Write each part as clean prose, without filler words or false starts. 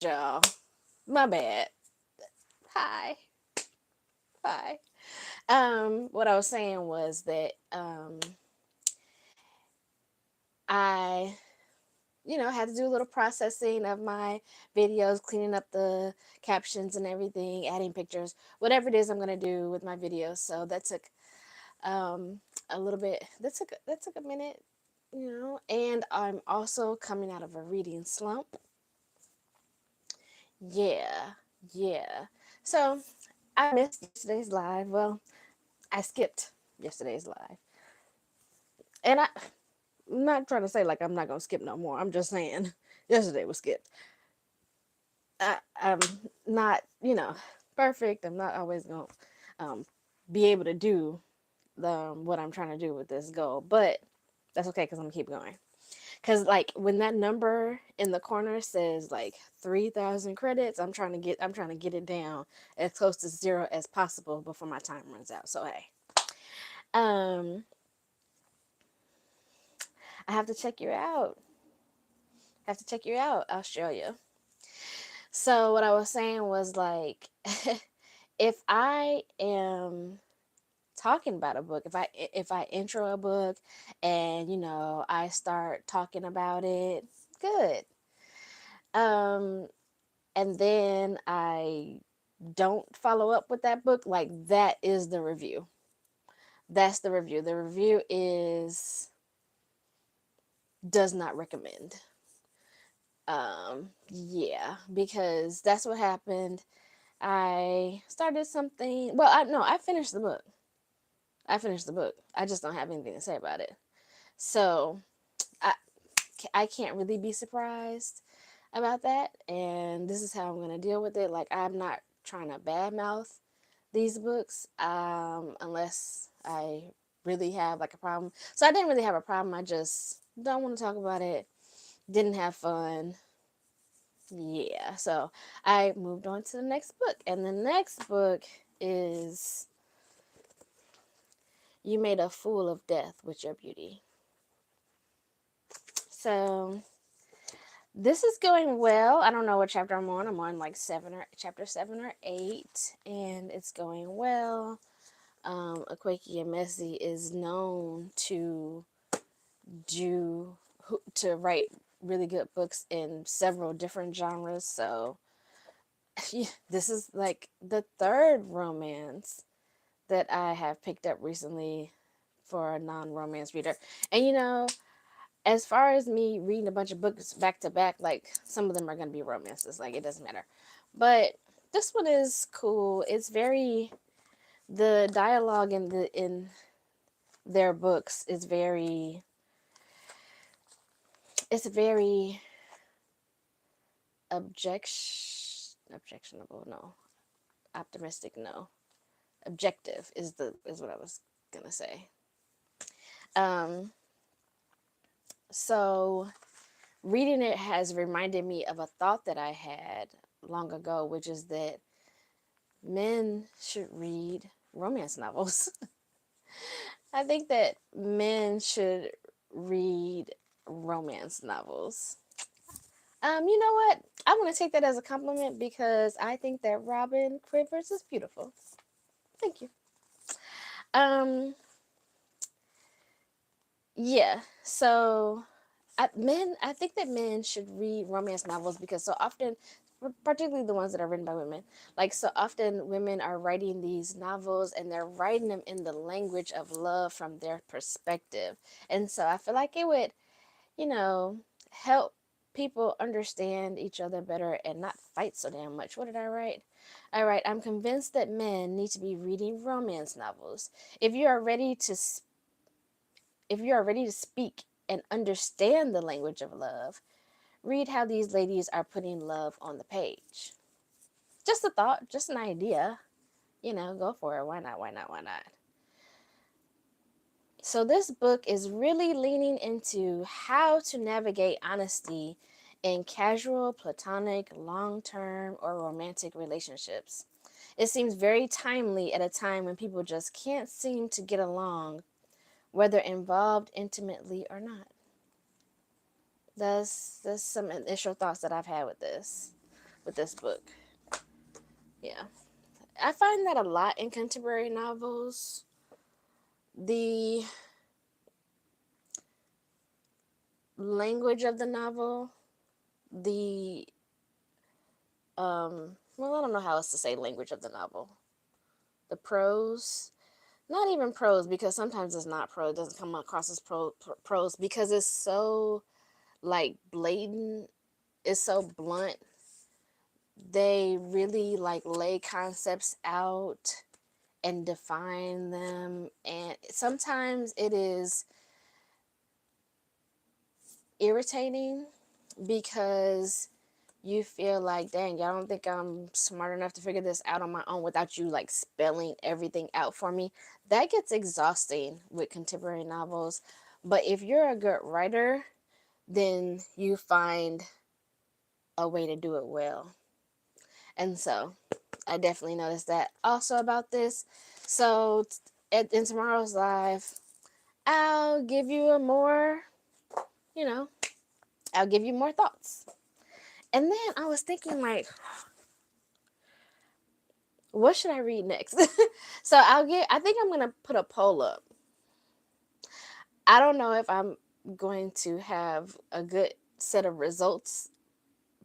y'all. My bad. Hi. Hi. What I was saying was that I had to do a little processing of my videos, cleaning up the captions and everything, adding pictures, whatever it is I'm gonna do with my videos. So that took a little bit. That took a minute, And I'm also coming out of a reading slump. Yeah, yeah. So I missed yesterday's live. Well, I skipped yesterday's live, and I'm not trying to say like I'm not gonna skip no more. I'm just saying yesterday was skipped. I'm not, perfect. I'm not always gonna um, be able to do what I'm trying to do with this goal, but that's okay because I'm gonna keep going. Because like when that number in the corner says like 3,000 credits, I'm trying to get it down as close to zero as possible before my time runs out. So hey, um, I have to check you out. Australia. So what I was saying was like, if I am talking about a book, if I intro a book, and I start talking about it, good. Um, and then I don't follow up with that book, like that is the review. That's the review. The review is does not recommend. Yeah, because that's what happened. I started something. Well, I finished the book. I just don't have anything to say about it. So I I can't really be surprised about that, and this is how I'm gonna deal with it. Like I'm not trying to badmouth these books, unless I really have like a problem. So I didn't really have a problem. I just don't want to talk about it. Didn't have fun. Yeah, so I moved on to the next book, and the next book is You Made a Fool of Death with Your Beauty. So this is going well. I don't know what chapter I'm on. I'm on like chapter 7 or 8, and it's going well. Akwaeke Emezi is known do to write really good books in several different genres. So yeah, this is like the third romance that I have picked up recently for a non-romance reader. And as far as me reading a bunch of books back to back, like some of them are going to be romances, like it doesn't matter. But this one is cool. It's very the dialogue in their books is very it's very objectionable, no, optimistic, no, objective is what I was gonna say. Um, so reading it has reminded me of a thought that I had long ago, which is that men should read romance novels. I think that men should read romance novels. You know what? I want to take that as a compliment because I think that Robin Quivers is beautiful. Thank you. Um, yeah. So, I think that men should read romance novels because so often, particularly the ones that are written by women, like so often women are writing these novels and they're writing them in the language of love from their perspective, and so I feel like it would, you know, help people understand each other better and not fight so damn much. What did I write? All right, I'm convinced that men need to be reading romance novels. If you are ready to if you are ready to speak and understand the language of love, read how these ladies are putting love on the page. Just a thought, just an idea. Go for it. Why not? Why not? Why not? So, this book is really leaning into how to navigate honesty in casual, platonic, long term, or romantic relationships. It seems very timely at a time when people just can't seem to get along, whether involved intimately or not. That's some initial thoughts that I've had with this. with this book. Yeah. I find that a lot in contemporary novels. The language of the novel, the well, I don't know how else to say language of the novel. The prose, not even prose, because sometimes it's not prose. It doesn't come across as prose because it's so like blatant. It's so blunt. They really like lay concepts out and define them, and sometimes it is irritating because you feel like, dang, y'all don't think I'm smart enough to figure this out on my own without you like spelling everything out for me. That gets exhausting with contemporary novels. But if you're a good writer, then you find a way to do it well. And so I definitely noticed that also about this. So in tomorrow's live, I'll give you a more, you know, I'll give you more thoughts. And then I was thinking, like, what should I read next? So I think I'm going to put a poll up. I don't know if I'm going to have a good set of results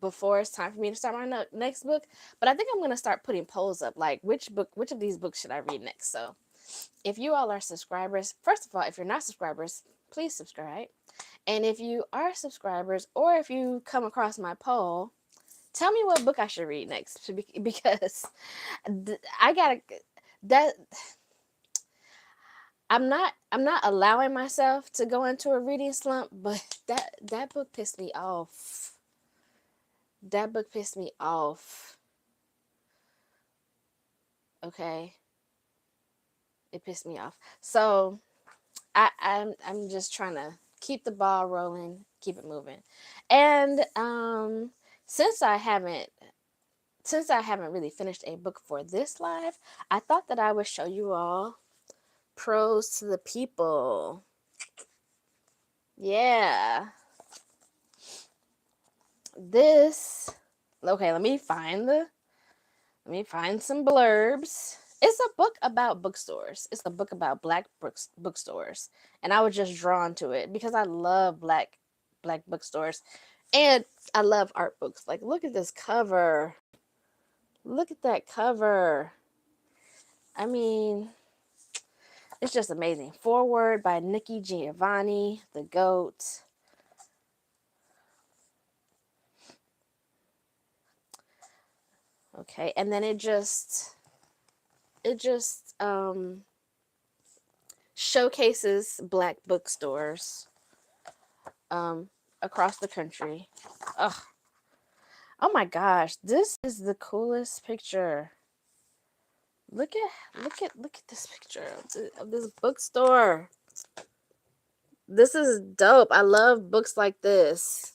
before it's time for me to start my next book, but I think I'm going to start putting polls up, like which of these books should I read next. So if you all are subscribers, first of all, if you're not subscribers, please subscribe. And if you are subscribers, or if you come across my poll, tell me what book I should read next, because I gotta that I'm not allowing myself to go into a reading slump, but that book pissed me off. That book pissed me off. Okay, it pissed me off. So I'm just trying to keep the ball rolling, keep it moving, and since I haven't really finished a book for this live, I thought that I would show you all Prose to the People. Yeah. This, okay, let me find some blurbs. It's a book about bookstores. It's a book about black bookstores. And I was just drawn to it because I love black bookstores. And I love art books. Like, look at this cover. Look at that cover. I mean, it's just amazing. Foreword by Nikki Giovanni, the GOAT. Okay, and then it just showcases black bookstores across the country. Ugh. Oh my gosh, this is the coolest picture. Look at this picture of this bookstore. This is dope. I love books like this.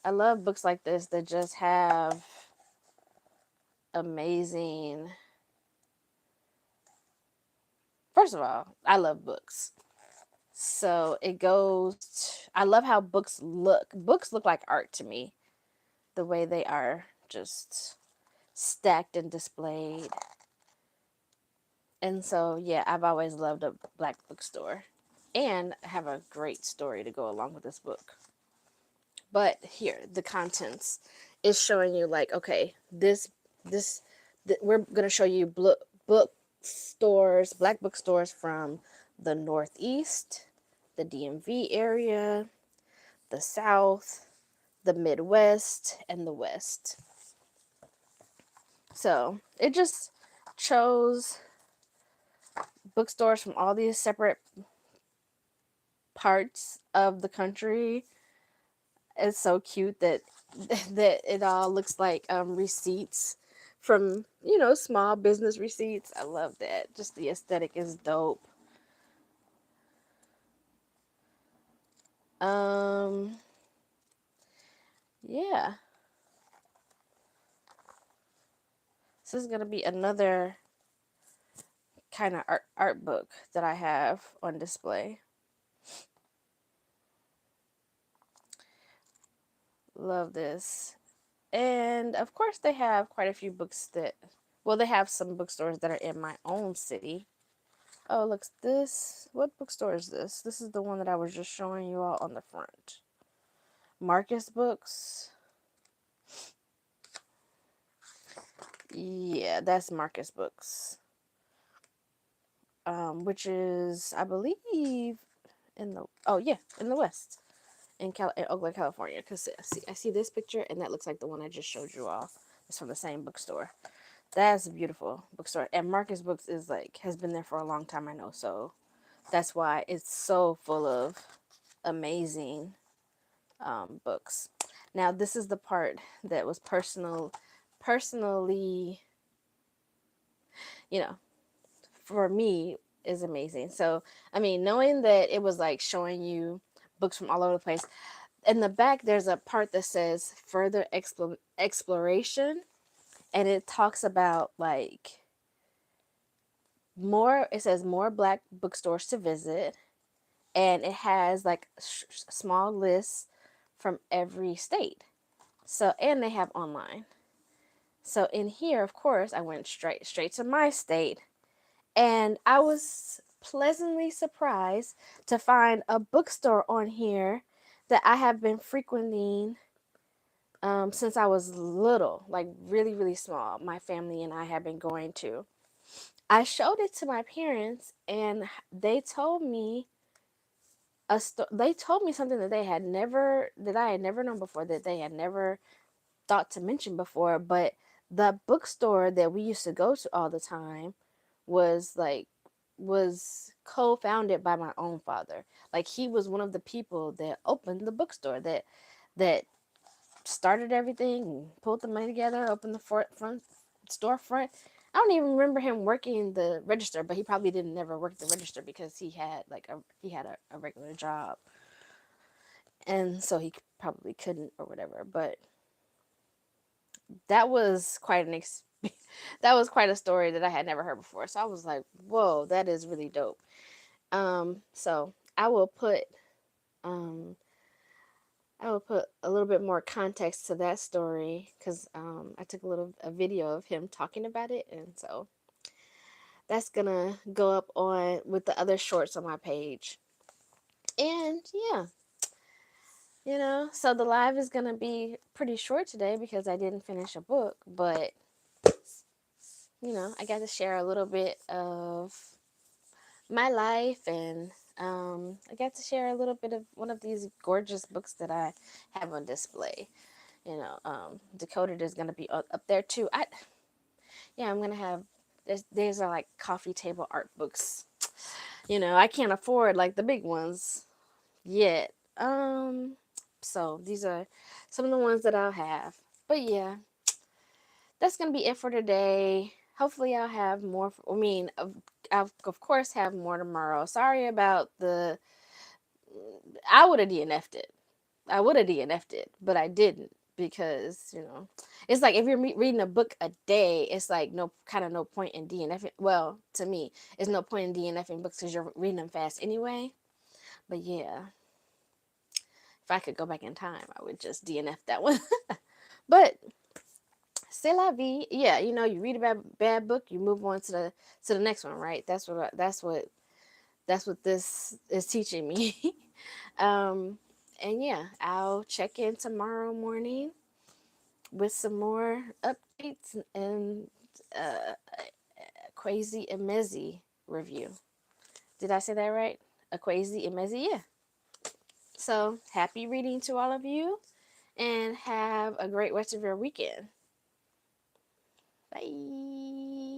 I love books like this that just have amazing. First of all, I love books. So it goes I love how books look. Books look like art to me. The way they are just stacked and displayed. And so, yeah, I've always loved a black bookstore. And I have a great story to go along with this book. But here, the contents is showing you, like, okay, we're going to show you bookstores, black bookstores from the Northeast, the DMV area, the South, the Midwest, and the West. So it just chose bookstores from all these separate parts of the country. It's so cute that it all looks like receipts from, small business receipts. I love that. Just the aesthetic is dope. Yeah. This is gonna be another kind of art book that I have on display. Love this. And of course, they have quite a few books that, well, they have some bookstores that are in my own city. Oh, look, this, what bookstore is this? This is the one that I was just showing you all on the front. Marcus Books. Yeah, that's Marcus Books. Which is, I believe, in the, oh yeah, in the West, in Oakland, California. Because I see this picture, and that looks like the one I just showed you all. It's from the same bookstore. That's a beautiful bookstore. And Marcus Books is like, has been there for a long time, I know. So that's why it's so full of amazing books. Now, this is the part that was personally, you know, for me is amazing. So, I mean, knowing that it was like showing you books from all over the place. In the back, there's a part that says further exploration, and it talks about like more, it says more black bookstores to visit, and it has like small lists from every state. So, and they have online. So in here, of course, I went straight to my state, and I was pleasantly surprised to find a bookstore on here that I have been frequenting since I was little, like really, really small. My family and I have been going to. I showed it to my parents, and they told me they told me something that I had never known before, that they had never thought to mention before. But the bookstore that we used to go to all the time was like was co-founded by my own father. Like, he was one of the people that opened the bookstore, that started everything, pulled the money together, opened the front storefront. I don't even remember him working the register, but he probably didn't never work the register because he had a regular job, and so he probably couldn't or whatever. But that was that was quite a story that I had never heard before. So I was like, "Whoa, that is really dope." So um, I will put a little bit more context to that story, because I took a video of him talking about it, and so that's gonna go up on with the other shorts on my page. And yeah, so the live is gonna be pretty short today because I didn't finish a book, but I got to share a little bit of my life, and I got to share a little bit of one of these gorgeous books that I have on display. Decoded is gonna be up there too. I'm gonna have these are like coffee table art books. I can't afford like the big ones yet. So these are some of the ones that I'll have. But yeah, that's gonna be it for today. Hopefully, I'll have more. I'll of course have more tomorrow. Sorry about the. I would have DNF'd it. I would have DNF'd it, but I didn't, because it's like if you're reading a book a day, it's like no point in DNFing. Well, to me, it's no point in DNFing books because you're reading them fast anyway. But yeah, if I could go back in time, I would just DNF that one. But c'est la vie. Yeah, you read a bad book, you move on to the next one, right? That's what this is teaching me. um, and yeah, I'll check in tomorrow morning with some more updates and Crazy Emezi review. Did I say that right? A Crazy Emezi, yeah. So happy reading to all of you, and have a great rest of your weekend. Bye.